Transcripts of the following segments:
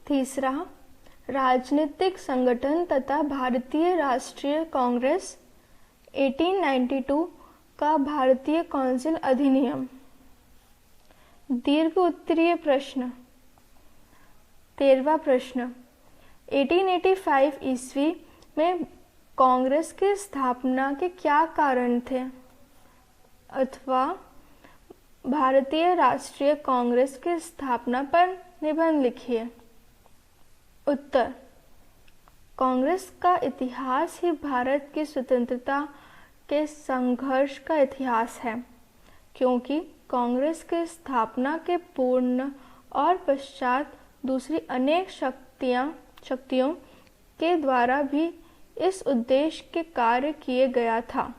तीसरा, राजनीतिक संगठन तथा भारतीय राष्ट्रीय कांग्रेस 1892 का भारतीय काउंसिल अधिनियम। दीर्घ उत्तरीय प्रश्न। 13वां प्रश्न, 1885 ईस्वी में कांग्रेस की स्थापना के क्या कारण थे? अथवा भारतीय राष्ट्रीय कांग्रेस की स्थापना पर निबंध लिखिए। उत्तर, कांग्रेस का इतिहास ही भारत की स्वतंत्रता के संघर्ष का इतिहास है, क्योंकि कांग्रेस की स्थापना के पूर्व और पश्चात दूसरी अनेक शक्तियों के द्वारा भी इस उद्देश्य के कार्य किए गया था,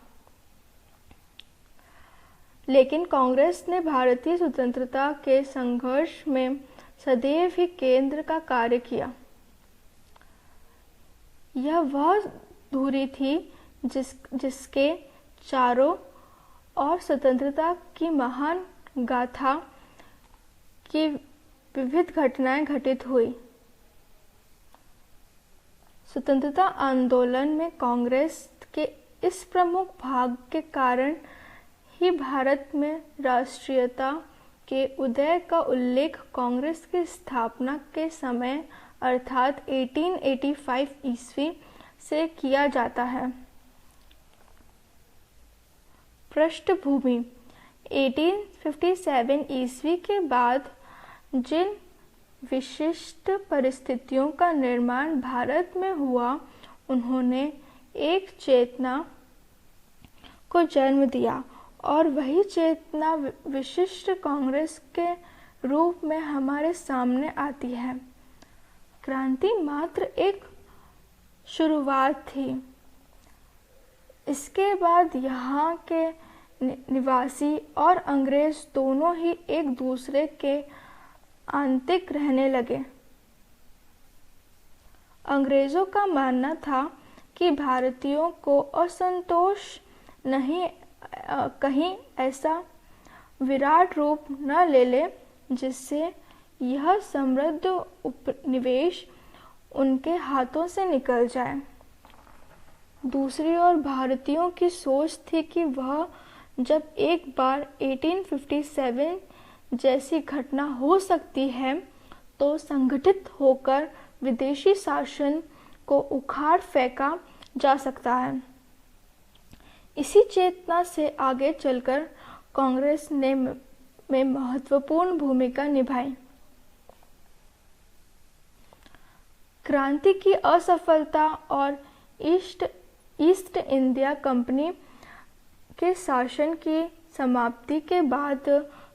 लेकिन कांग्रेस ने भारतीय स्वतंत्रता के संघर्ष में सदैव ही केंद्र का कार्य किया। यह वह धुरी थी जिसके चारों ओर स्वतंत्रता की महान गाथा की विविध घटनाएं घटित हुई। स्वतंत्रता आंदोलन में कांग्रेस के इस प्रमुख भाग के कारण ही भारत में राष्ट्रीयता के उदय का उल्लेख कांग्रेस की स्थापना के समय अर्थात 1885 ईस्वी से किया जाता है। पृष्ठभूमि। 1857 ईस्वी के बाद जिन विशिष्ट परिस्थितियों का निर्माण भारत में हुआ, उन्होंने एक चेतना को जन्म दिया और वही चेतना विशिष्ट कांग्रेस के रूप में हमारे सामने आती है। क्रांति मात्र एक शुरुआत थी। इसके बाद यहाँ के निवासी और अंग्रेज दोनों ही एक दूसरे के आंतरिक रहने लगे। अंग्रेजों का मानना था कि भारतीयों को असंतोष नहीं कहीं ऐसा विराट रूप न ले ले जिससे यह समृद्ध उपनिवेश उनके हाथों से निकल जाए। दूसरी ओर भारतीयों की सोच थी कि वह जब एक बार 1857 जैसी घटना हो सकती है तो संगठित होकर विदेशी शासन को उखाड़ फेंका जा सकता है। इसी चेतना से आगे चलकर कांग्रेस ने में महत्वपूर्ण भूमिका निभाई। क्रांति की असफलता और ईस्ट इंडिया कंपनी के शासन की समाप्ति के बाद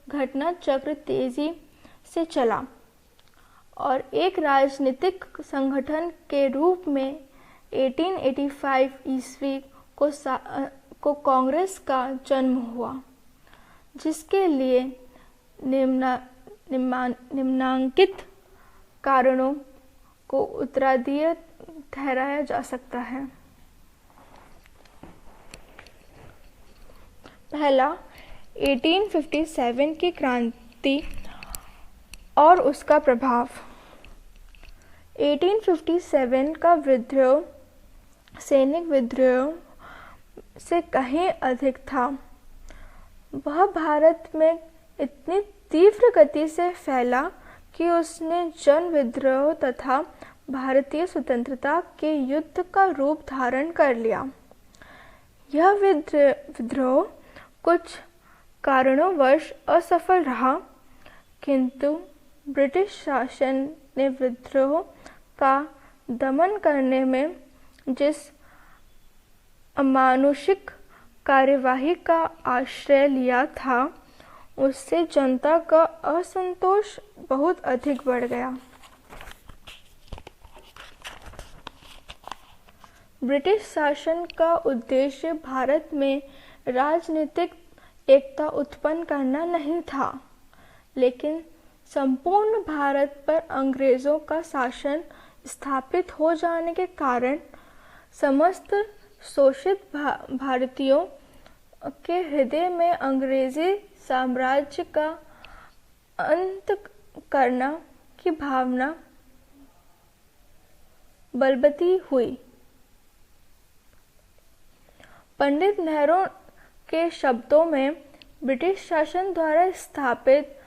घटना चक्र तेजी से चला और एक राजनीतिक संगठन के रूप में 1885 ईस्वी को कांग्रेस का जन्म हुआ, जिसके लिए निम्नांकित कारणों को उत्तरदायी ठहराया जा सकता है। पहला, 1857 की क्रांति और उसका प्रभाव। 1857 का विद्रोह सैनिक विद्रोह से कहीं अधिक था। वह भारत में इतनी तीव्र गति से फैला कि उसने जन विद्रोह तथा भारतीय स्वतंत्रता के युद्ध का रूप धारण कर लिया। यह विद्रोह कुछ कारणोंवश असफल रहा, किंतु ब्रिटिश शासन ने विद्रोह का दमन करने में जिस अमानुषिक कार्यवाही का आश्रय लिया था, उससे जनता का असंतोष बहुत अधिक बढ़ गया। ब्रिटिश शासन का उद्देश्य भारत में राजनीतिक एकता उत्पन्न करना नहीं था, लेकिन संपूर्ण भारत पर अंग्रेजों का शासन स्थापित हो जाने के कारण समस्त शोषित भारतीयों के हृदय में अंग्रेजी साम्राज्य का अंत करना की भावना बलवती हुई। पंडित नेहरू के शब्दों में, ब्रिटिश शासन द्वारा स्थापित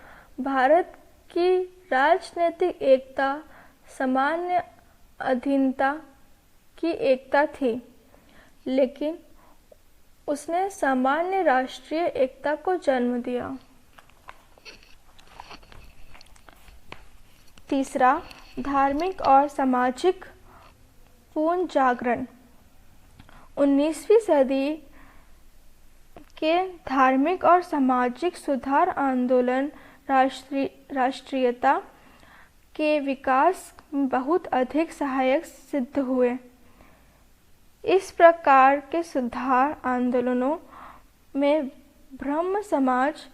भारत की राजनीतिक एकता सामान्य अधीनता की एकता थी, लेकिन उसने सामान्य राष्ट्रीय एकता को जन्म दिया। तीसरा, धार्मिक और सामाजिक पुनर्जागरण। 19वीं सदी के धार्मिक और सामाजिक सुधार आंदोलन राष्ट्रीयता के विकास में बहुत अधिक सहायक सिद्ध हुए। इस प्रकार के सुधार आंदोलनों में ब्रह्म समाज,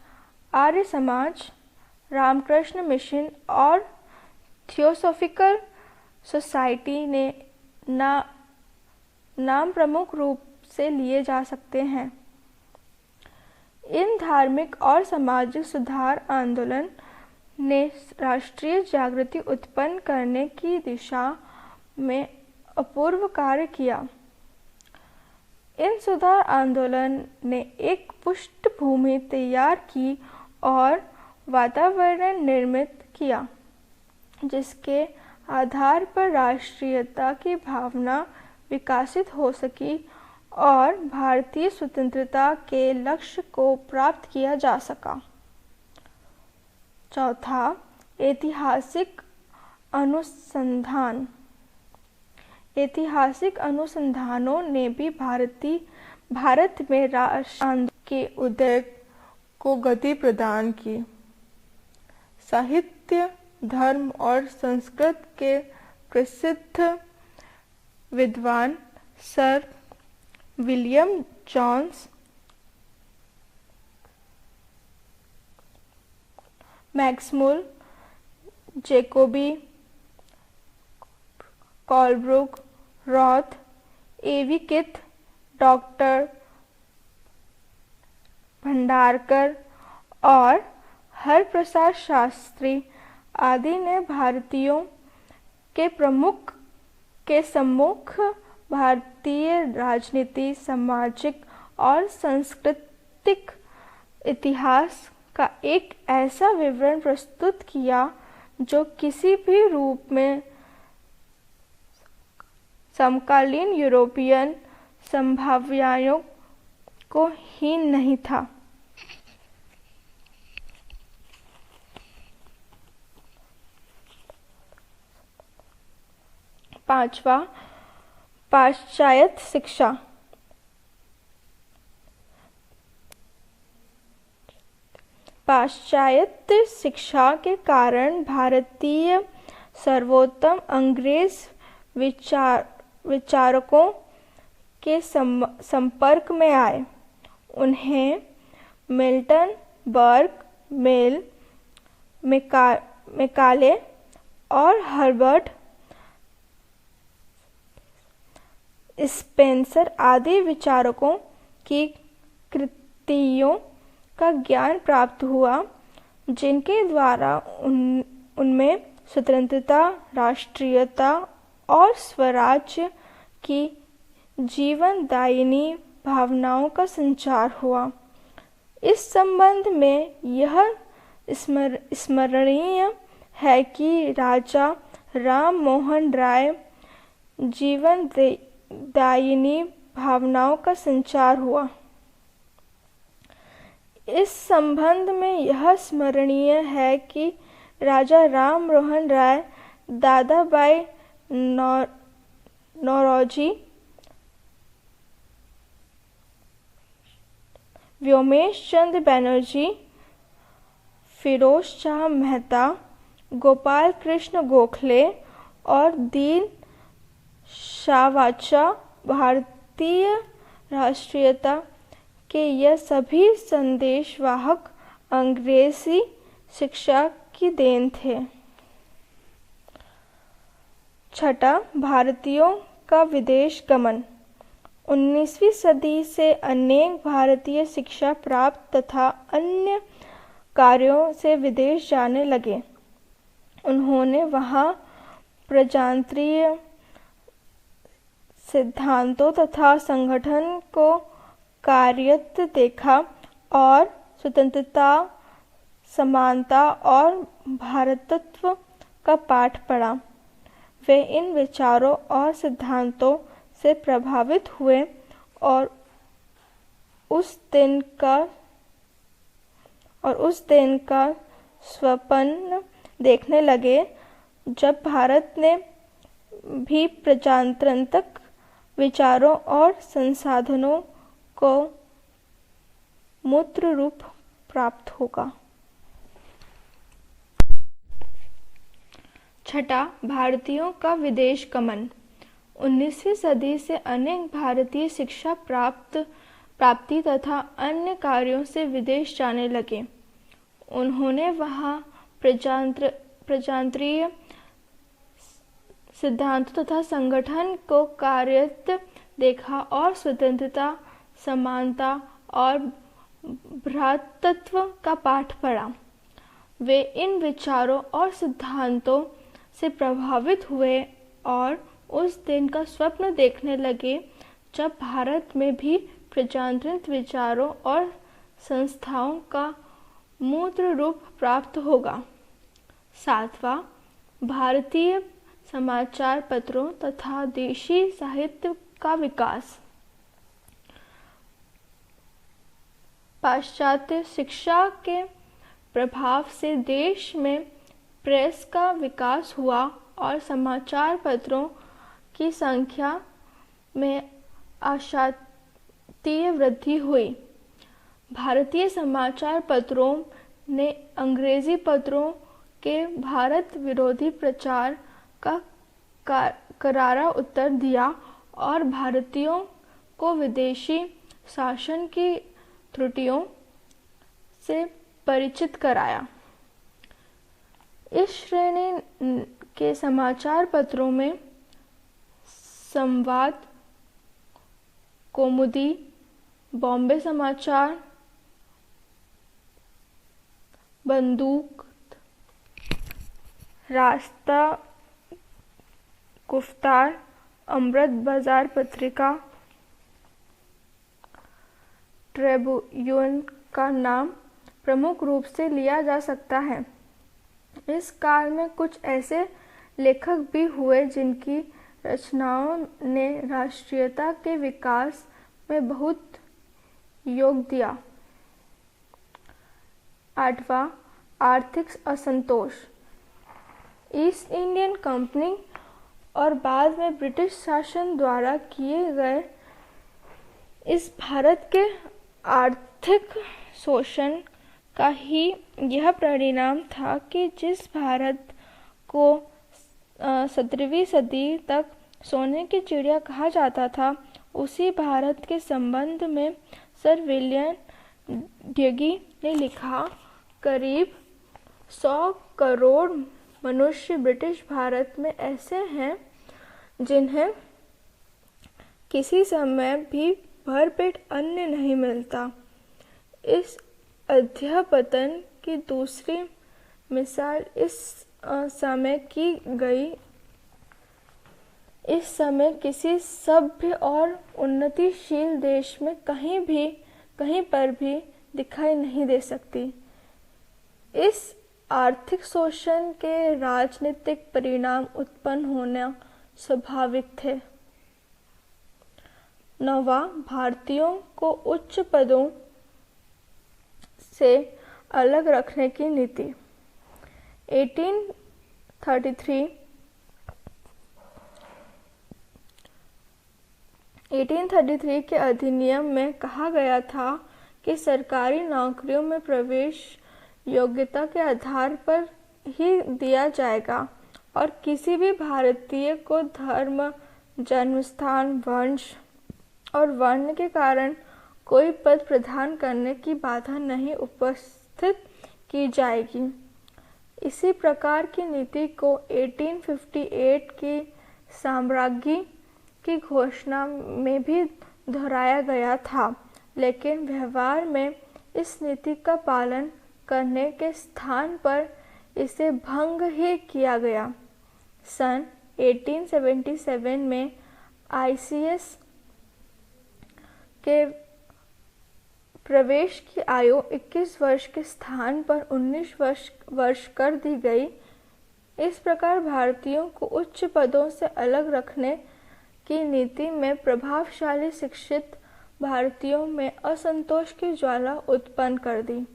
आर्य समाज, रामकृष्ण मिशन और थियोसॉफिकल सोसाइटी ने नाम प्रमुख रूप से लिए जा सकते हैं। इन धार्मिक और सामाजिक सुधार आंदोलन ने राष्ट्रीय जागृति उत्पन्न करने की दिशा में अपूर्व कार्य किया। इन सुधार आंदोलन ने एक पृष्ठभूमि तैयार की और वातावरण निर्मित किया, जिसके आधार पर राष्ट्रीयता की भावना विकसित हो सकी और भारतीय स्वतंत्रता के लक्ष्य को प्राप्त किया जा सका। चौथा, ऐतिहासिक अनुसंधान। ऐतिहासिक अनुसंधानों ने भी भारत में राष्ट्र आंदोलन के उदय को गति प्रदान की। साहित्य, धर्म और संस्कृत के प्रसिद्ध विद्वान sir William Jones Max Muller, Jacobi, Colebrooke, Roth, A B Keith, doctor Bhandarkar और हरप्रसाद शास्त्री आदि ने भारतीयों के सम्मुख भारतीय राजनीति, सामाजिक और सांस्कृतिक इतिहास का एक ऐसा विवरण प्रस्तुत किया जो किसी भी रूप में समकालीन यूरोपियन संभावनाओं को हीन नहीं था। पांचवा, पाश्चात्य शिक्षा। पाश्चात्य शिक्षा के कारण भारतीय सर्वोत्तम अंग्रेज विचारकों के संपर्क में आए। उन्हें मिल्टन, बर्क, मिल, मैकाले और हर्बर्ट स्पेंसर आदि विचारकों की कृतियों का ज्ञान प्राप्त हुआ, जिनके द्वारा उनमें स्वतंत्रता, राष्ट्रीयता और स्वराज्य की जीवनदायिनी भावनाओं का संचार हुआ। इस संबंध में यह स्मरणीय है कि राजा राम मोहन राय जीवनदायिनी भावनाओं का संचार हुआ। इस संबंध में यह स्मरणीय है कि राजा राम मोहन राय, दादाभाई नौरोजी, व्योमेश चंद्र बनर्जी, फिरोज शाह मेहता, गोपाल कृष्ण गोखले और दीन शाहवाचा भारतीय राष्ट्रीयता के यह सभी संदेशवाहक अंग्रेजी शिक्षा की देन थे। छठा, भारतीयों का विदेश गमन। 19वीं सदी से अनेक भारतीय शिक्षा प्राप्त तथा अन्य कार्यों से विदेश जाने लगे। उन्होंने वहाँ प्रजातंत्रीय सिद्धांतों तथा संगठन को कार्यरत देखा और स्वतंत्रता, समानता और भारतत्व का पाठ पढ़ा। वे इन विचारों और सिद्धांतों से प्रभावित हुए और उस दिन का स्वप्न देखने लगे जब भारत ने भी प्रजातांत्रिक विचारों और संसाधनों को मूर्त रूप प्राप्त होगा। छठा, भारतीयों का विदेश गमन। 19वीं सदी से अनेक भारतीय शिक्षा प्राप्ति तथा अन्य कार्यों से विदेश जाने लगे। उन्होंने वहाँ प्रजातंत्रीय सिद्धांतों तथा संगठन को कार्यरत देखा और स्वतंत्रता, समानता और भ्रातृत्व का पाठ पढ़ा। वे इन विचारों और सिद्धांतों से प्रभावित हुए और उस दिन का स्वप्न देखने लगे जब भारत में भी प्रजातांत्रिक विचारों और संस्थाओं का मूर्त रूप प्राप्त होगा। सातवां, भारतीय समाचार पत्रों तथा देशी साहित्य का विकास। पाश्चात्य शिक्षा के प्रभाव से देश में प्रेस का विकास हुआ और समाचार पत्रों की संख्या में अशातीय वृद्धि हुई। भारतीय समाचार पत्रों ने अंग्रेजी पत्रों के भारत विरोधी प्रचार का करारा उत्तर दिया और भारतीयों को विदेशी शासन की त्रुटियों से परिचित कराया। इस श्रेणी के समाचार पत्रों में संवाद, कौमुदी, बॉम्बे समाचार, बंदूक, रास्ता गुफ्तार, अमृत बाजार पत्रिका, ट्रिब्यून का नाम प्रमुख रूप से लिया जा सकता है। इस काल में कुछ ऐसे लेखक भी हुए जिनकी रचनाओं ने राष्ट्रीयता के विकास में बहुत योग दिया। आठवां, आर्थिक असंतोष। ईस्ट इंडियन कंपनी और बाद में ब्रिटिश शासन द्वारा किए गए इस भारत के आर्थिक शोषण का ही यह परिणाम था कि जिस भारत को 17वीं सदी तक सोने की चिड़िया कहा जाता था, उसी भारत के संबंध में सर विलियम ड्यूगी ने लिखा, करीब 100 करोड़ मनुष्य ब्रिटिश भारत में ऐसे हैं जिन्हें किसी समय भी भरपेट अन्न नहीं मिलता। इस अधःपतन की दूसरी मिसाल इस समय की गई। इस समय किसी सभ्य और उन्नतिशील देश में कहीं पर भी दिखाई नहीं दे सकती। इस आर्थिक शोषण के राजनीतिक परिणाम उत्पन्न होना स्वाभाविक थे। नौवां, भारतीयों को उच्च पदों से अलग रखने की नीति। 1833 के अधिनियम में कहा गया था कि सरकारी नौकरियों में प्रवेश योग्यता के आधार पर ही दिया जाएगा और किसी भी भारतीय को धर्म, जन्मस्थान, वंश और वर्ण के कारण कोई पद प्रदान करने की बाधा नहीं उपस्थित की जाएगी। इसी प्रकार की नीति को 1858 की साम्राज्ञी की घोषणा में भी दोहराया गया था, लेकिन व्यवहार में इस नीति का पालन करने के स्थान पर इसे भंग ही किया गया। सन 1877 में ICS के प्रवेश की आयु 21 वर्ष के स्थान पर 19 वर्ष कर दी गई। इस प्रकार भारतीयों को उच्च पदों से अलग रखने की नीति में प्रभावशाली शिक्षित भारतीयों में असंतोष की ज्वाला उत्पन्न कर दी।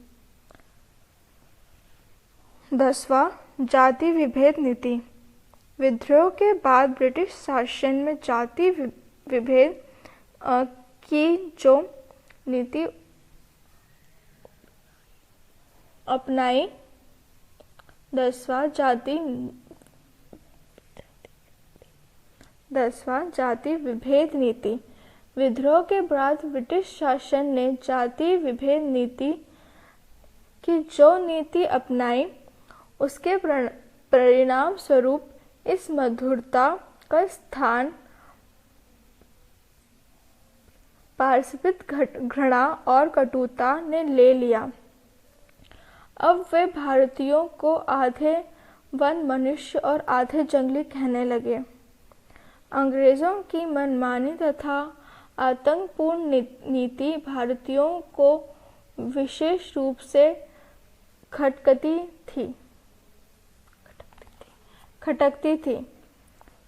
10वां, जाति विभेद नीति। विद्रोह के बाद ब्रिटिश शासन में जाति विभेद की जो नीति अपनाई। 10वां, जाति विभेद नीति। विद्रोह के बाद ब्रिटिश शासन ने जाति विभेद नीति की जो नीति अपनाई, उसके परिणाम स्वरूप इस मधुरता का स्थान पारस्परिक घृणा और कटुता ने ले लिया। अब वे भारतीयों को आधे वन मनुष्य और आधे जंगली कहने लगे। अंग्रेजों की मनमानी तथा आतंकपूर्ण नीति भारतीयों को विशेष रूप से खटकती थी।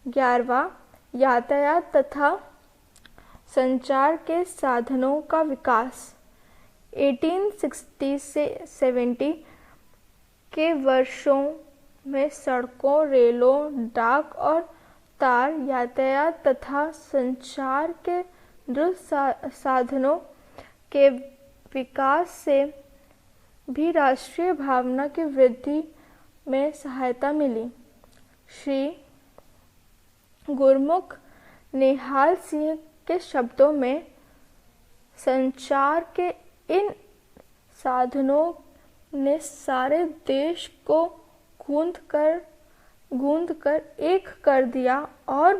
11वां, यातायात तथा संचार के साधनों का विकास। 1860 से 70 के वर्षों में सड़कों, रेलों, डाक और तार यातायात तथा संचार के द्रुत साधनों के विकास से भी राष्ट्रीय भावना की वृद्धि में सहायता मिली। श्री गुरमुख निहाल सिंह के शब्दों में, संचार के इन साधनों ने सारे देश को गूंद कर एक कर दिया और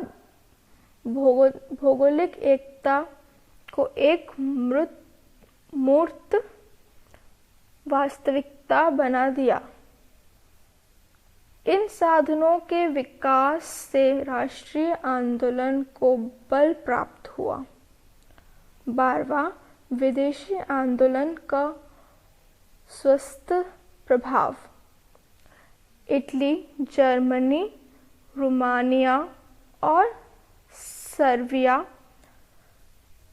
भौगोलिक एकता को एक मूर्त वास्तविकता बना दिया। इन साधनों के विकास से राष्ट्रीय आंदोलन को बल प्राप्त हुआ। 12वां, विदेशी आंदोलन का स्वस्थ प्रभाव। इटली, जर्मनी, रोमानिया और सर्बिया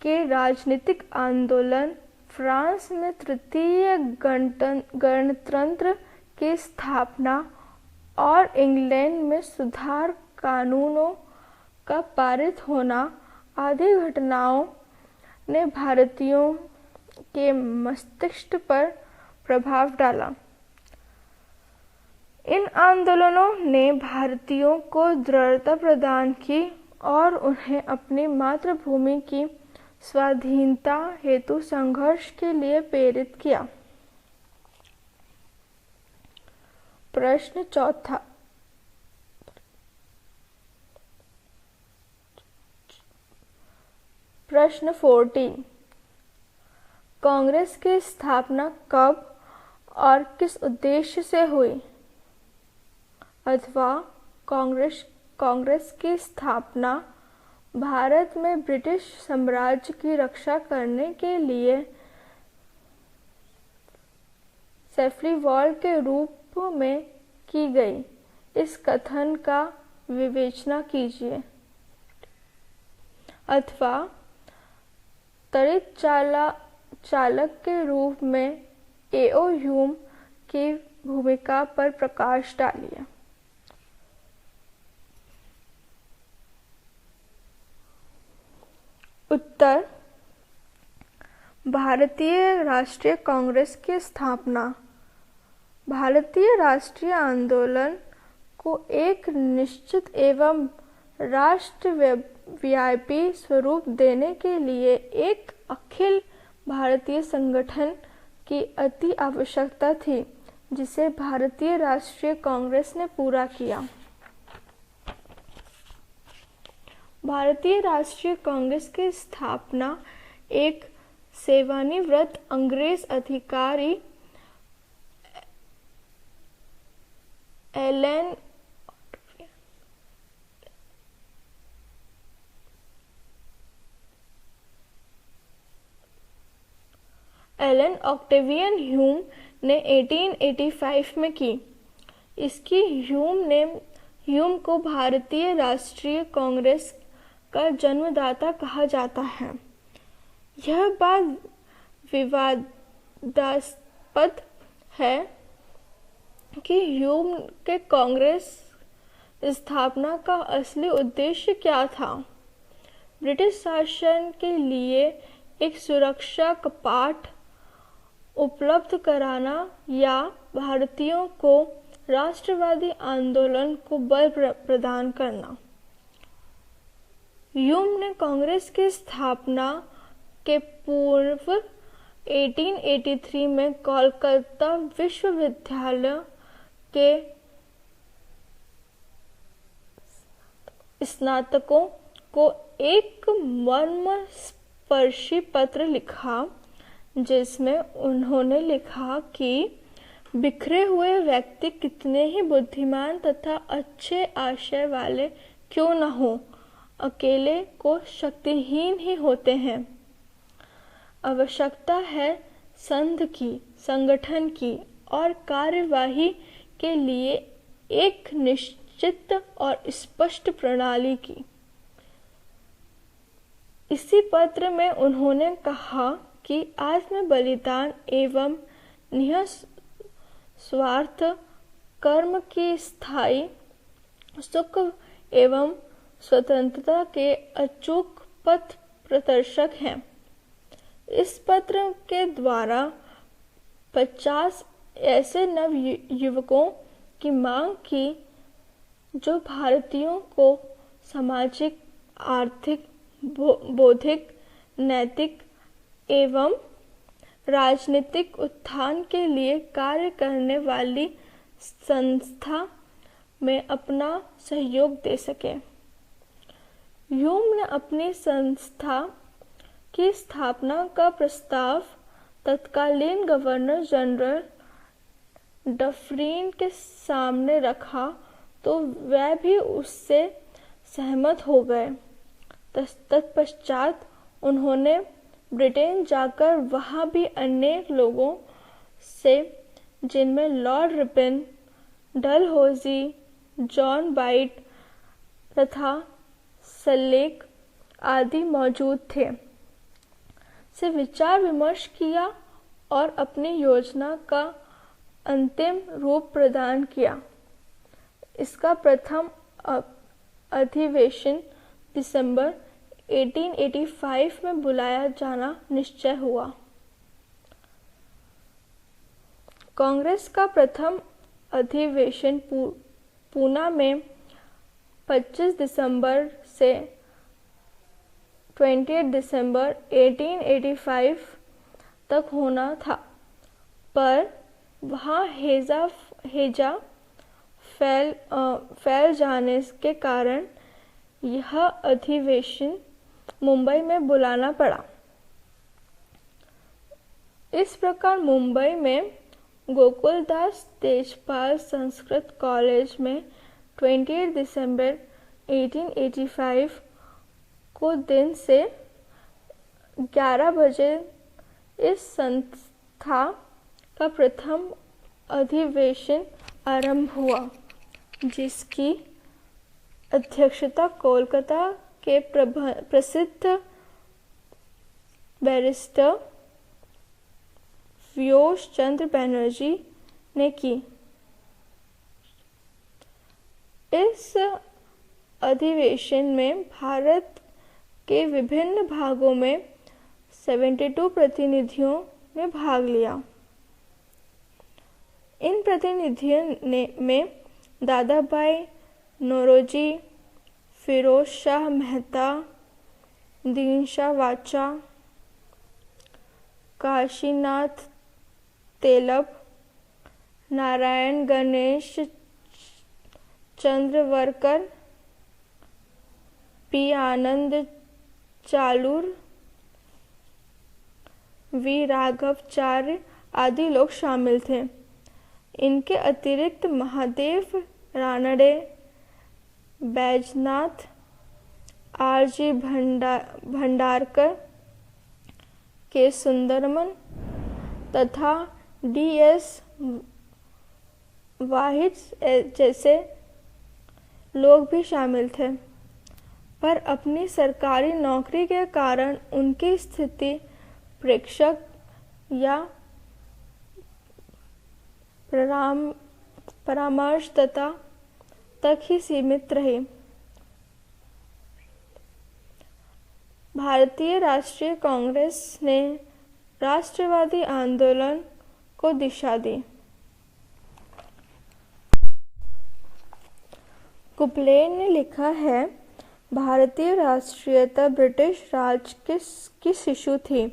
के राजनीतिक आंदोलन, फ्रांस में तृतीय गणतंत्र की स्थापना और इंग्लैंड में सुधार कानूनों का पारित होना आदि घटनाओं ने भारतीयों के मस्तिष्क पर प्रभाव डाला। इन आंदोलनों ने भारतीयों को दृढ़ता प्रदान की और उन्हें अपनी मातृभूमि की स्वाधीनता हेतु संघर्ष के लिए प्रेरित किया। प्रश्न चौथा। प्रश्न 14। कांग्रेस की स्थापना कब और किस उद्देश्य से हुई? अथवा कांग्रेस की स्थापना भारत में ब्रिटिश साम्राज्य की रक्षा करने के लिए सेफ्ली वॉल के रूप में की गई। इस कथन का विवेचना कीजिए। अथवा त्वरित चालक के रूप में A.O. ह्यूम की भूमिका पर प्रकाश डालिए। उत्तर। भारतीय राष्ट्रीय कांग्रेस की स्थापना भारतीय राष्ट्रीय आंदोलन को एक निश्चित एवं राष्ट्रव्यापी स्वरूप देने के लिए एक अखिल भारतीय संगठन की अति आवश्यकता थी, जिसे भारतीय राष्ट्रीय कांग्रेस ने पूरा किया। भारतीय राष्ट्रीय कांग्रेस की स्थापना एक सेवानिवृत्त अंग्रेज अधिकारी एलन ऑक्टेवियन ह्यूम ने 1885 में की। इसकी ह्यूम को भारतीय राष्ट्रीय कांग्रेस का जन्मदाता कहा जाता है। यह बात विवादास्पद है कि ह्यूम के कांग्रेस स्थापना का असली उद्देश्य क्या था। ब्रिटिश शासन के लिए एक सुरक्षा कपाट उपलब्ध कराना या भारतीयों को राष्ट्रवादी आंदोलन को बल प्रदान करना। ह्यूम ने कांग्रेस की स्थापना के पूर्व 1883 में कोलकाता विश्वविद्यालय के स्नातकों को एक मर्मस्पर्शी पत्र लिखा, जिसमें उन्होंने लिखा कि बिखरे हुए व्यक्ति कितने ही बुद्धिमान तथा अच्छे आशय वाले क्यों न हो, अकेले को शक्तिहीन ही होते हैं। आवश्यकता है संघ की, संगठन की और कार्यवाही के लिए एक निश्चित और स्पष्ट प्रणाली की। इसी पत्र में उन्होंने कहा कि आत्म बलिदान एवं निःस्वार्थ कर्म की स्थायी सुख एवं स्वतंत्रता के अचूक पथ प्रदर्शक हैं। इस पत्र के द्वारा 50 ऐसे नव युवकों की मांग की जो भारतीयों को सामाजिक, आर्थिक, बौद्धिक, नैतिक एवं राजनीतिक उत्थान के लिए कार्य करने वाली संस्था में अपना सहयोग दे सके। ह्यूम ने अपनी संस्था की स्थापना का प्रस्ताव तत्कालीन गवर्नर जनरल डफरिन के सामने रखा तो वह भी उससे सहमत हो गए। तत्पश्चात उन्होंने ब्रिटेन जाकर वहां भी अन्य लोगों से, जिनमें लॉर्ड रिपन, डलहौजी, जॉन बाइट तथा सलेक आदि मौजूद थे, से विचार विमर्श किया और अपनी योजना का अंतिम रूप प्रदान किया। इसका प्रथम अधिवेशन दिसंबर 1885 में बुलाया जाना निश्चय हुआ। कांग्रेस का प्रथम अधिवेशन पूना में 25 दिसंबर से 28 दिसंबर 1885 तक होना था, पर वहाँ हैजा फैल जाने के कारण यह अधिवेशन मुंबई में बुलाना पड़ा। इस प्रकार मुंबई में गोकुलदास तेजपाल संस्कृत कॉलेज में 28 दिसंबर 1885 को दिन से 11 बजे इस संस्था का प्रथम अधिवेशन आरंभ हुआ, जिसकी अध्यक्षता कोलकाता के प्रसिद्ध बैरिस्टर व्योम चंद्र बनर्जी ने की। इस अधिवेशन में भारत के विभिन्न भागों में 72 प्रतिनिधियों ने भाग लिया। इन प्रतिनिधियों में दादा भाई नौरोजी, फिरोज शाह मेहता, दीनशाह वाचा, काशीनाथ तेलब, नारायण गणेश चंद्रवरकर, पी आनंद चालूर, वी राघवचार्य आदि लोग शामिल थे। इनके अतिरिक्त महादेव रानडे, बैजनाथ, R.G. भंडारकर, के सुंदरमन, तथा DS वाहिद जैसे लोग भी शामिल थे, पर अपनी सरकारी नौकरी के कारण उनकी स्थिति प्रेषक या परामर्शदाता तक ही सीमित रही। भारतीय राष्ट्रीय कांग्रेस ने राष्ट्रवादी आंदोलन को दिशा दी। कुप्ले ने लिखा है, भारतीय राष्ट्रीयता ब्रिटिश राज की शिशु थी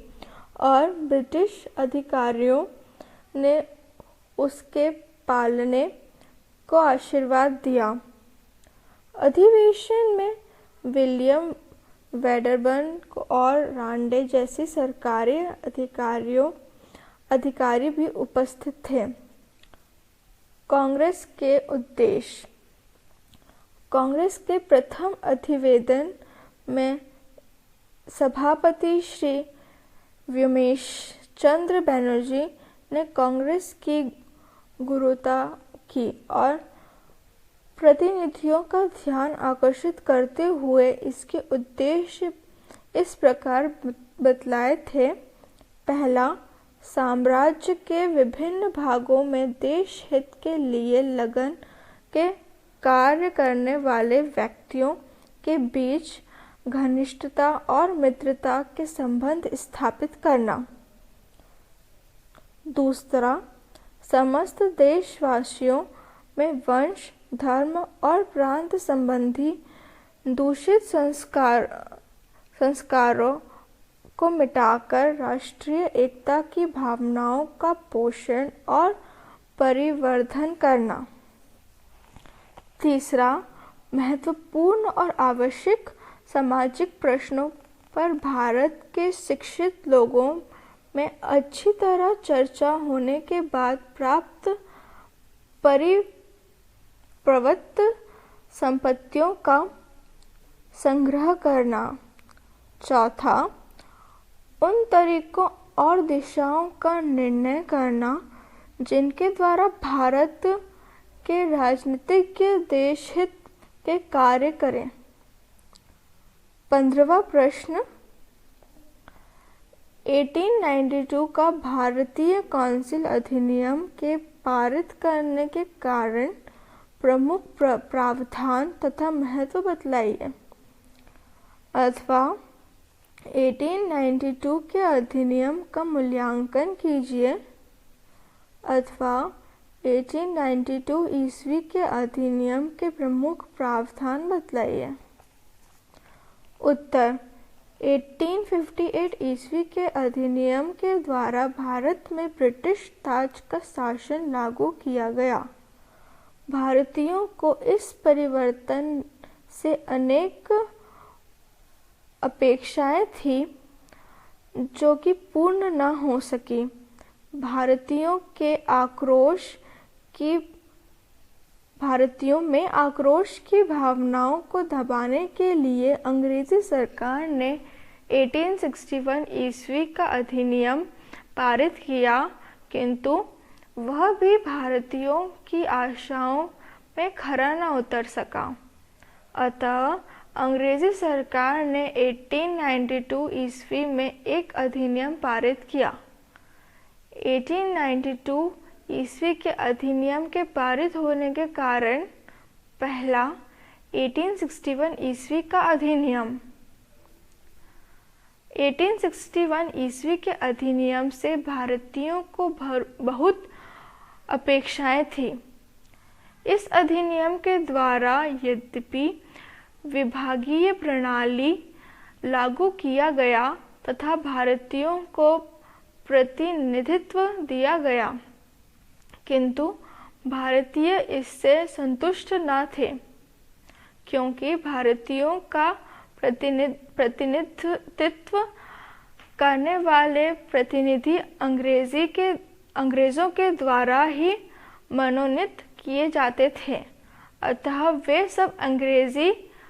और ब्रिटिश अधिकारियों ने उसके पालने को आशीर्वाद दिया। अधिवेशन में विलियम वेडरबर्न और रांडे जैसे सरकारी अधिकारी भी उपस्थित थे। कांग्रेस के उद्देश्य। कांग्रेस के प्रथम अधिवेशन में सभापति श्री व्योमेश चंद्र बनर्जी ने कांग्रेस की गुरुता की और प्रतिनिधियों का ध्यान आकर्षित करते हुए इसके उद्देश्य इस प्रकार बतलाए थे। पहला, साम्राज्य के विभिन्न भागों में देश हित के लिए लगन के कार्य करने वाले व्यक्तियों के बीच घनिष्ठता और मित्रता के संबंध स्थापित करना। दूसरा, समस्त देशवासियों में वंश, धर्म और प्रांत संबंधी दूषित संस्कारों को मिटाकर राष्ट्रीय एकता की भावनाओं का पोषण और परिवर्धन करना। तीसरा, महत्वपूर्ण और आवश्यक सामाजिक प्रश्नों पर भारत के शिक्षित लोगों में अच्छी तरह चर्चा होने के बाद प्राप्त परिप्रवृत्त संपत्तियों का संग्रह करना। चौथा, उन तरीकों और दिशाओं का निर्णय करना जिनके द्वारा भारत के राजनीतिज्ञ देश हित के कार्य करें। 15वां प्रश्न, 1892 का भारतीय काउंसिल अधिनियम के पारित करने के कारण प्रमुख प्रावधान तथा महत्व बतलाइए। अथवा 1892 के अधिनियम का मूल्यांकन कीजिए। अथवा 1892 ईस्वी के अधिनियम के प्रमुख प्रावधान बतलाइए। उत्तर, 1858 ईस्वी के अधिनियम के द्वारा भारत में ब्रिटिश ताज का शासन लागू किया गया। भारतीयों को इस परिवर्तन से अनेक अपेक्षाएं थी जो कि पूर्ण न हो सकी। भारतीयों में आक्रोश की भावनाओं को दबाने के लिए अंग्रेजी सरकार ने 1861 ईस्वी का अधिनियम पारित किया, किंतु वह भी भारतीयों की आशाओं में खरा न उतर सका। अतः अंग्रेजी सरकार ने 1892 ईस्वी में एक अधिनियम पारित किया। 1892 ईस्वी के अधिनियम के पारित होने के कारण पहला, 1861 ईस्वी का अधिनियम। 1861 ईस्वी के अधिनियम से भारतीयों को बहुत अपेक्षाएं थी। इस अधिनियम के द्वारा यद्यपि विभागीय प्रणाली लागू किया गया तथा भारतीयों को प्रतिनिधित्व दिया गया, किंतु भारतीय इससे संतुष्ट न थे, क्योंकि भारतीयों का प्रतिनिधित्व करने वाले प्रतिनिधि अंग्रेजों के द्वारा ही मनोनीत किए जाते थे। अतः वे सब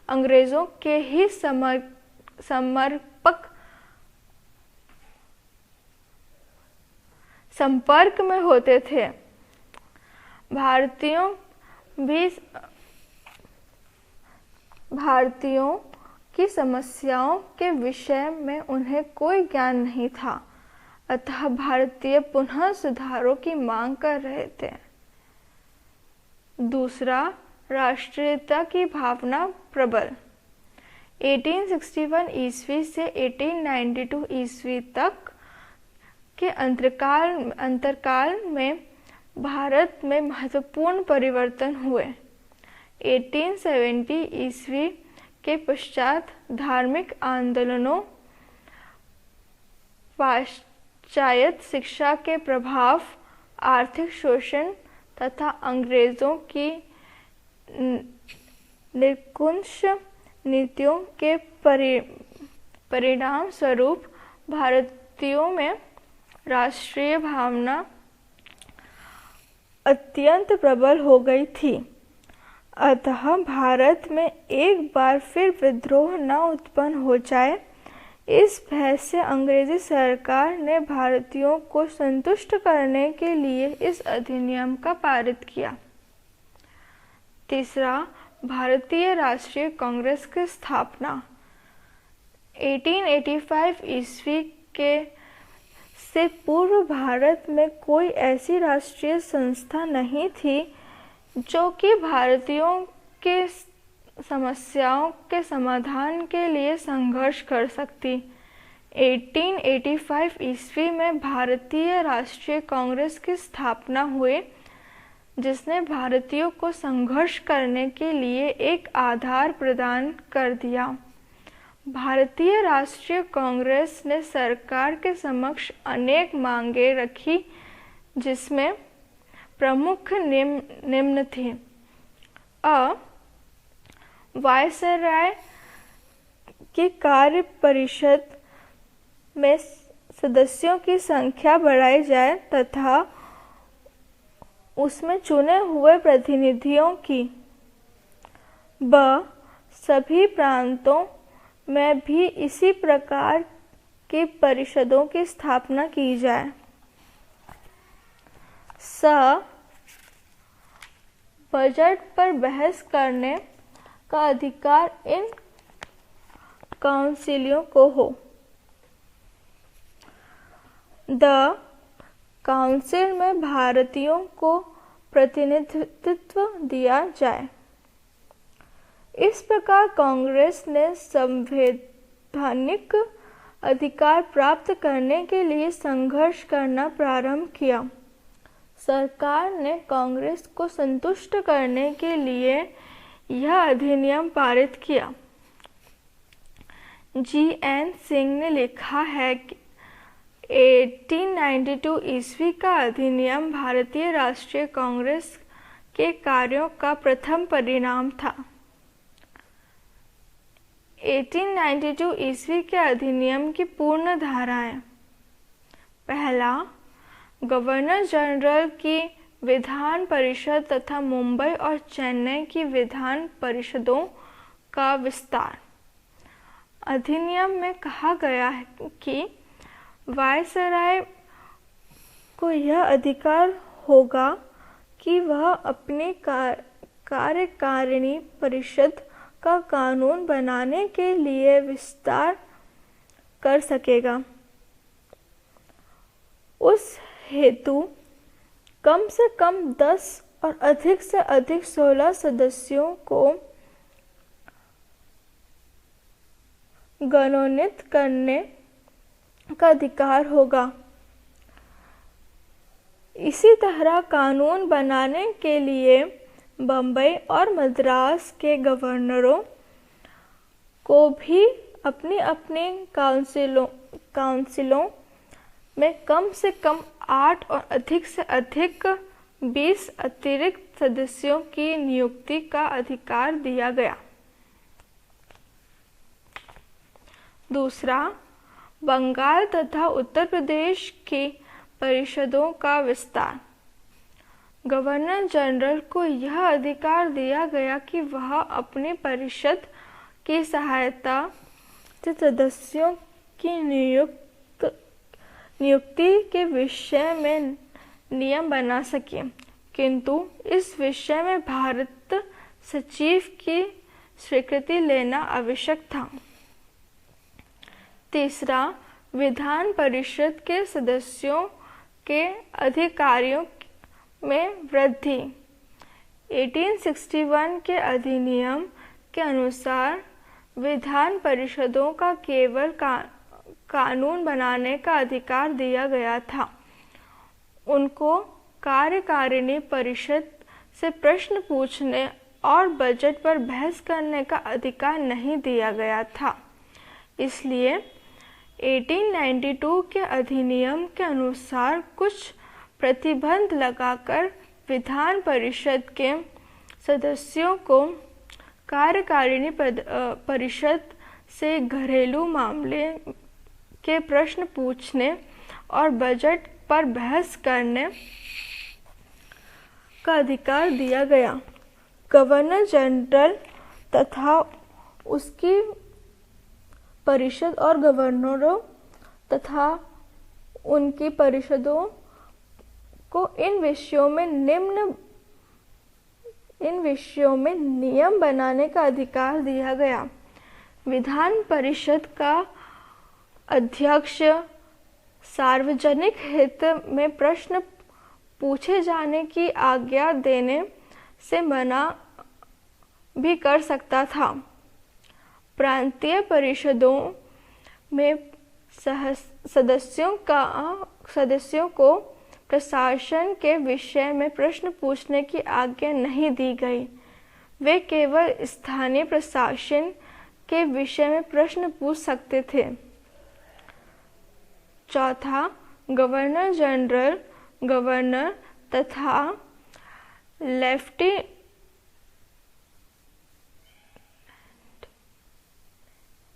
अंग्रेजों के ही संपर्क में होते थे। भारतीयों की समस्याओं के विषय में उन्हें कोई ज्ञान नहीं था, अतः भारतीय पुनः सुधारों की मांग कर रहे थे। दूसरा, राष्ट्रीयता की भावना प्रबल। 1861 ईस्वी से 1892 ईस्वी तक के अंतरकाल में भारत में महत्वपूर्ण परिवर्तन हुए। 1870 ईस्वी के पश्चात धार्मिक आंदोलनों, पाश्चात्य शिक्षा के प्रभाव, आर्थिक शोषण तथा अंग्रेजों की निरंकुश नीतियों के परिणाम स्वरूप भारतीयों में राष्ट्रीय भावना अत्यंत प्रबल हो गई थी। अतः भारत में एक बार फिर विद्रोह न उत्पन्न हो जाए, इस भय से अंग्रेजी सरकार ने भारतीयों को संतुष्ट करने के लिए इस अधिनियम का पारित किया। तीसरा, भारतीय राष्ट्रीय कांग्रेस की स्थापना। 1885 ईस्वी के से पूर्व भारत में कोई ऐसी राष्ट्रीय संस्था नहीं थी जो कि भारतीयों के समस्याओं के समाधान के लिए संघर्ष कर सकती। 1885 ईस्वी में भारतीय राष्ट्रीय कांग्रेस की स्थापना हुई, जिसने भारतीयों को संघर्ष करने के लिए एक आधार प्रदान कर दिया। भारतीय राष्ट्रीय कांग्रेस ने सरकार के समक्ष अनेक मांगें रखी, जिसमें प्रमुख निम्न थी। वायसराय की कार्य परिषद में सदस्यों की संख्या बढ़ाई जाए तथा उसमें चुने हुए प्रतिनिधियों की सभी प्रांतों में भी इसी प्रकार की परिषदों की स्थापना की जाए। बजट पर बहस करने का अधिकार इन काउंसिलों को हो। काउंसिल में भारतीयों को प्रतिनिधित्व दिया जाए। इस प्रकार कांग्रेस ने संवैधानिक अधिकार प्राप्त करने के लिए संघर्ष करना प्रारंभ किया। सरकार ने कांग्रेस को संतुष्ट करने के लिए यह अधिनियम पारित किया। G.N. सिंह ने लिखा है कि 1892 ईस्वी का अधिनियम भारतीय राष्ट्रीय कांग्रेस के कार्यों का प्रथम परिणाम था। 1892 ईस्वी के अधिनियम की पूर्ण धाराएं। पहला, गवर्नर जनरल की विधान परिषद तथा मुंबई और चेन्नई की विधान परिषदों का विस्तार। अधिनियम में कहा गया है कि वायसराय को यह अधिकार होगा कि वह अपनी कार्यकारिणी परिषद का कानून बनाने के लिए विस्तार कर सकेगा। उस हेतु कम से कम 10 और अधिक से अधिक 16 सदस्यों को मनोनीत करने का अधिकार होगा। इसी तरह कानून बनाने के लिए बम्बई और मद्रास के गवर्नरों को भी अपनी अपनी काउंसिलों में कम से कम 8 और अधिक से अधिक 20 अतिरिक्त सदस्यों की नियुक्ति का अधिकार दिया गया। दूसरा, बंगाल तथा उत्तर प्रदेश की परिषदों का विस्तार। गवर्नर जनरल को यह अधिकार दिया गया कि वह अपनी परिषद की सहायता से सदस्यों की नियुक्ति के विषय में नियम बना सके, किंतु इस विषय में भारत सचिव की स्वीकृति लेना आवश्यक था। तीसरा, विधान परिषद के सदस्यों के अधिकारों में वृद्धि। 1861 के अधिनियम के अनुसार विधान परिषदों का केवल कानून बनाने का अधिकार दिया गया था। उनको कार्यकारिणी परिषद से प्रश्न पूछने और बजट पर बहस करने का अधिकार नहीं दिया गया था। इसलिए 1892 के अधिनियम के अनुसार कुछ प्रतिबंध लगाकर विधान परिषद के सदस्यों को कार्यकारिणी परिषद से घरेलू मामले के प्रश्न पूछने और बजट पर बहस करने का अधिकार दिया गया। गवर्नर जनरल तथा उसकी परिषद और गवर्नरों तथा उनकी परिषदों को इन विषयों में नियम बनाने का अधिकार दिया गया। विधान परिषद का अध्यक्ष सार्वजनिक हित में प्रश्न पूछे जाने की आज्ञा देने से मना भी कर सकता था। प्रांतीय परिषदों में सदस्यों को प्रशासन के विषय में प्रश्न पूछने की आज्ञा नहीं दी गई। वे केवल स्थानीय प्रशासन के विषय में प्रश्न पूछ सकते थे। चौथा, गवर्नर जनरल, गवर्नर तथा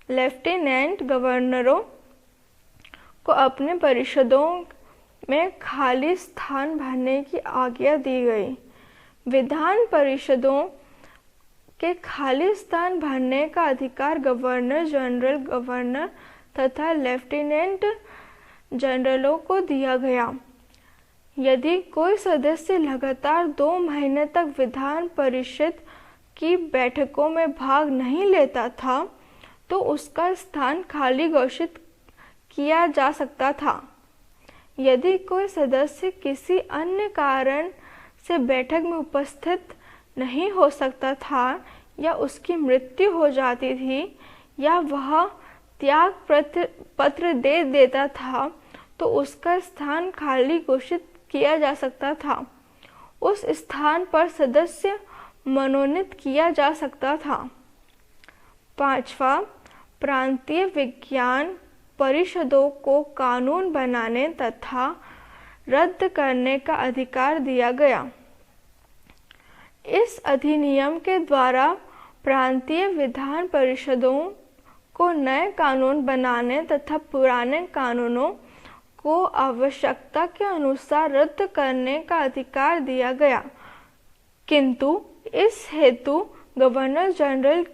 लेफ्टिनेंट गवर्नरों को अपने परिषदों में खाली स्थान भरने की आज्ञा दी गई। विधान परिषदों के खाली स्थान भरने का अधिकार गवर्नर जनरल, गवर्नर तथा लेफ्टिनेंट जनरलों को दिया गया। यदि कोई सदस्य लगातार 2 महीने तक विधान परिषद की बैठकों में भाग नहीं लेता था तो उसका स्थान खाली घोषित किया जा सकता था। यदि कोई सदस्य किसी अन्य कारण से बैठक में उपस्थित नहीं हो सकता था या उसकी मृत्यु हो जाती थी या वह त्याग पत्र दे देता था तो उसका स्थान खाली घोषित किया जा सकता था। उस स्थान पर सदस्य मनोनीत किया जा सकता था। पांचवा, प्रांतीय विज्ञान परिषदों को कानून बनाने तथा रद्द करने का अधिकार दिया गया। इस अधिनियम के द्वारा प्रांतीय विधान परिषदों को नए कानून बनाने तथा पुराने कानूनों को आवश्यकता के अनुसार रद्द करने का अधिकार दिया गया, किंतु इस हेतु गवर्नर जनरल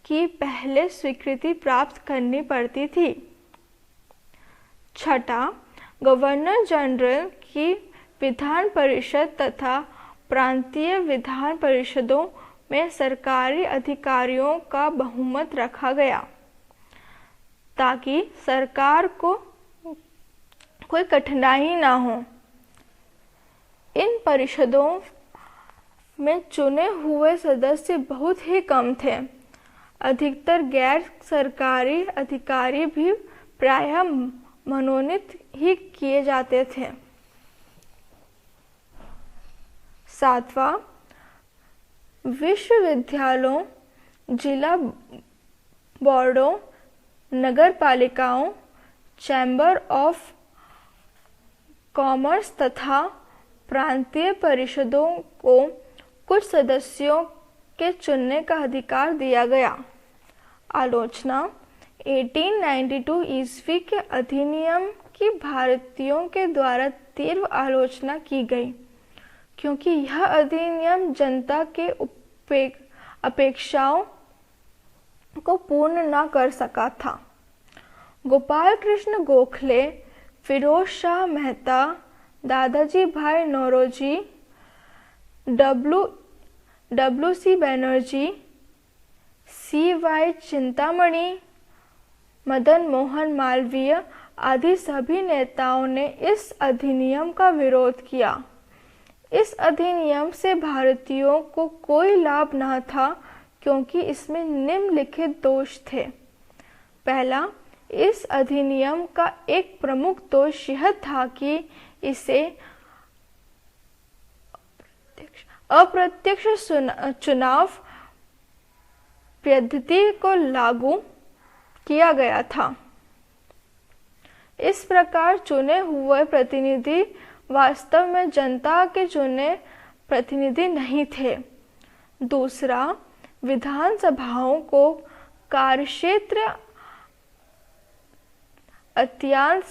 की पहले स्वीकृति प्राप्त करनी पड़ती थी। छठा, गवर्नर जनरल की विधान परिषद तथा प्रांतीय विधान परिषदों में सरकारी अधिकारियों का बहुमत रखा गया ताकि सरकार को कोई कठिनाई ना हो। इन परिषदों में चुने हुए सदस्य बहुत ही कम थे। अधिकतर गैर सरकारी अधिकारी भी प्रायः मनोनीत ही किए जाते थे। सातवां, विश्वविद्यालयों, जिला बोर्डों, नगर पालिकाओं, चैम्बर ऑफ कॉमर्स तथा प्रांतीय परिषदों को कुछ सदस्यों के चुनने का अधिकार दिया गया। आलोचना 1892 ईस्वी के अधिनियम की भारतीयों के द्वारा तीव्र आलोचना की गई, क्योंकि यह अधिनियम जनता के अपेक्षाओं को पूर्ण न कर सका था। गोपाल कृष्ण गोखले फिरोज शाह मेहता, दादाजी भाई नौरोजी, डब्ल्यू.सी. बनर्जी, C.Y. चिंतामणि, मदन मोहन मालवीय आदि सभी नेताओं ने इस अधिनियम का विरोध किया। इस अधिनियम से भारतीयों को कोई लाभ न था क्योंकि इसमें निम्नलिखित दोष थे। पहला, इस अधिनियम का एक प्रमुख दोष यह था कि इसे अप्रत्यक्ष चुनाव पद्धति को लागू किया गया था। इस प्रकार चुने हुए प्रतिनिधि वास्तव में जनता के चुने प्रतिनिधि नहीं थे। दूसरा, विधानसभाओं को कार्यक्षेत्र अत्यंत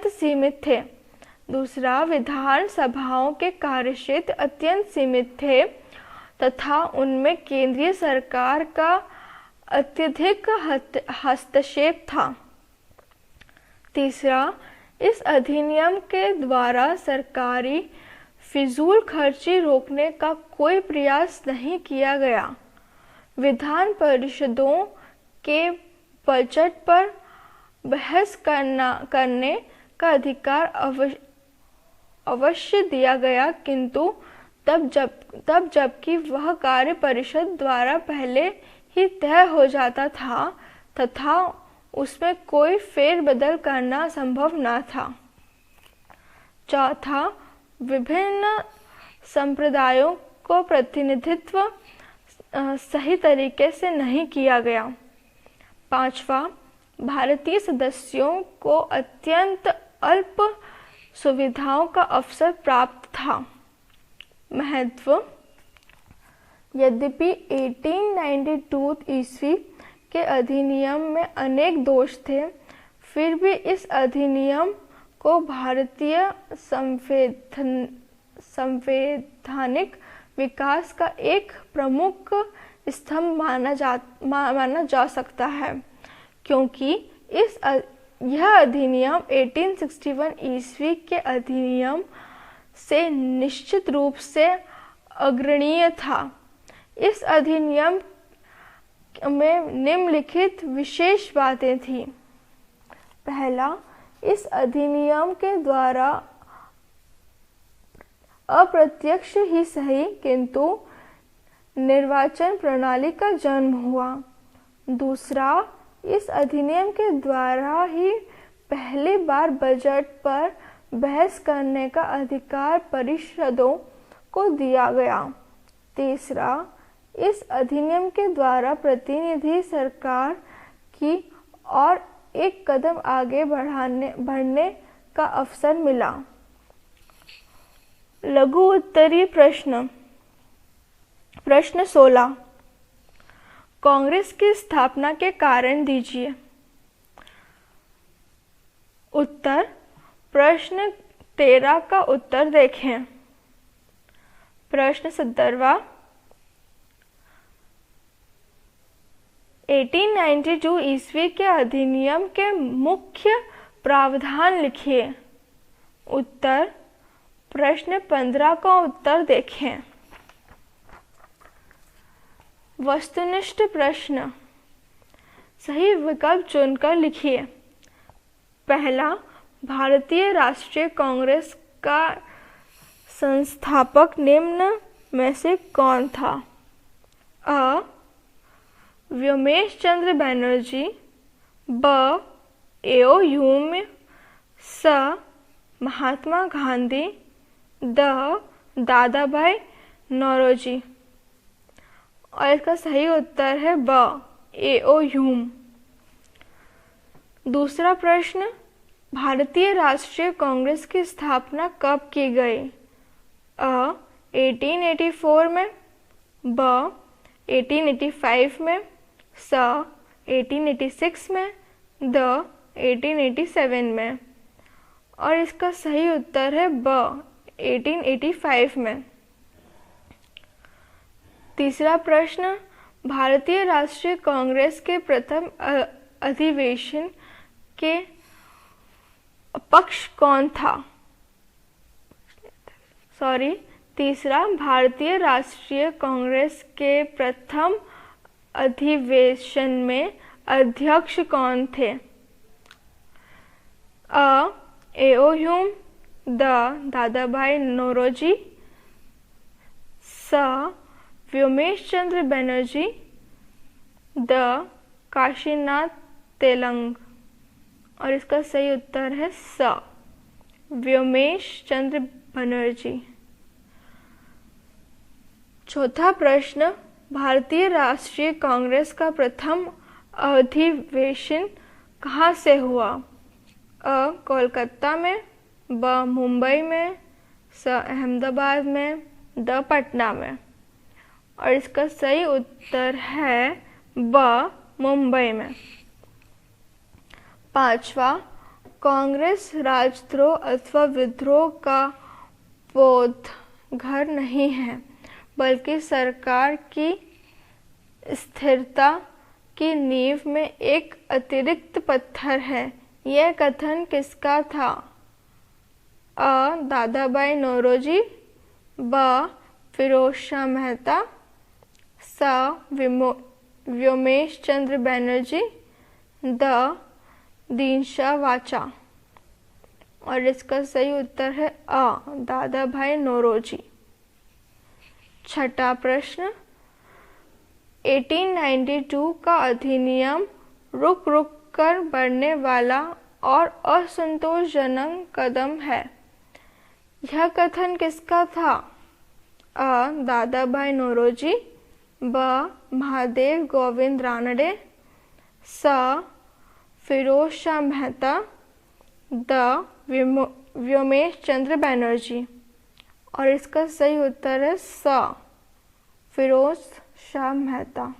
सीमित थे। दूसरा, विधानसभाओं के कार्यक्षेत्र अत्यंत सीमित थे तथा उनमें केंद्रीय सरकार का अत्यधिक हस्तक्षेप था। तीसरा, इस अधिनियम के द्वारा सरकारी फिजूल खर्ची रोकने का कोई प्रयास नहीं किया गया। विधान परिषदों के बजट पर बहस करने का अधिकार अवश्य दिया गया, किंतु तब जबकि वह कार्य परिषद द्वारा पहले ही तय हो जाता था तथा उसमें कोई फेरबदल करना संभव न था। चौथा, विभिन्न संप्रदायों को प्रतिनिधित्व सही तरीके से नहीं किया गया। पांचवा, भारतीय सदस्यों को अत्यंत अल्प सुविधाओं का अवसर प्राप्त था। महत्व, यद्यपि 1892 ईस्वी के अधिनियम में अनेक दोष थे, फिर भी इस अधिनियम को भारतीय संवैधानिक विकास का एक प्रमुख स्तंभ माना जा सकता है, क्योंकि यह अधिनियम 1861 ईस्वी के अधिनियम से निश्चित रूप से अग्रणीय था। इस अधिनियम में निम्नलिखित विशेष बातें थीं। पहला, इस अधिनियम के द्वारा अप्रत्यक्ष ही सही किंतु निर्वाचन प्रणाली का जन्म हुआ। दूसरा, इस अधिनियम के द्वारा ही पहली बार बजट पर बहस करने का अधिकार परिषदों को दिया गया। तीसरा, इस अधिनियम के द्वारा प्रतिनिधि सरकार की और एक कदम आगे बढ़ने का अवसर मिला। लघु उत्तरीय प्रश्न 16, कांग्रेस की स्थापना के कारण दीजिए। उत्तर, प्रश्न 13 का उत्तर देखें। प्रश्न 17, 1892 ईस्वी के अधिनियम के मुख्य प्रावधान लिखिए। उत्तर, प्रश्न 15 का उत्तर देखें। वस्तुनिष्ठ प्रश्न, सही विकल्प चुनकर लिखिए। पहला, भारतीय राष्ट्रीय कांग्रेस का संस्थापक निम्न में से कौन था? अ, व्योमेश चंद्र बनर्जी, ब, ए.ओ. ह्यूम, स, महात्मा गांधी, द, दादाभाई नौरोजी। और इसका सही उत्तर है ब, ए.ओ. ह्यूम। दूसरा प्रश्न, भारतीय राष्ट्रीय कांग्रेस की स्थापना कब की गई? अ, 1884 में, ब, 1885 में, स, 1886 में, द, 1887 में। और इसका सही उत्तर है ब, 1885 में। तीसरा प्रश्न, भारतीय राष्ट्रीय कांग्रेस के प्रथम अधिवेशन के पक्ष कौन था? तीसरा, भारतीय राष्ट्रीय कांग्रेस के प्रथम अधिवेशन में अध्यक्ष कौन थे? अ. ए.ओ. ह्यूम, दादाभाई नौरोजी, स. व्योमेश चंद्र बनर्जी, द. काशीनाथ तेलंग। और इसका सही उत्तर है स. व्योमेश चंद्र बनर्जी। चौथा प्रश्न, भारतीय राष्ट्रीय कांग्रेस का प्रथम अधिवेशन कहाँ से हुआ? अ. कोलकाता में, ब. मुंबई में, स. अहमदाबाद में, द. पटना में। और इसका सही उत्तर है ब. मुंबई में। पांचवा, कांग्रेस राजद्रोह अथवा विद्रोह का पौधघर नहीं है, बल्कि सरकार की स्थिरता की नींव में एक अतिरिक्त पत्थर है। यह कथन किसका था? अ. दादाभाई नौरोजी, ब. फिरोज शाह मेहता, स. व्योमेश चंद्र बनर्जी, द. दीनशाह वाचा। और इसका सही उत्तर है अ. दादाभाई नौरोजी। छठा प्रश्न, 1892 का अधिनियम रुक रुक कर बढ़ने वाला और असंतोषजनक कदम है। यह कथन किसका था? अ. दादाभाई नौरोजी, ब. महादेव गोविंद रानडे, स. फिरोज शाह मेहता, द. व्योमेश चंद्र बनर्जी। और इसका सही उत्तर है स. फिरोज शाह मेहता।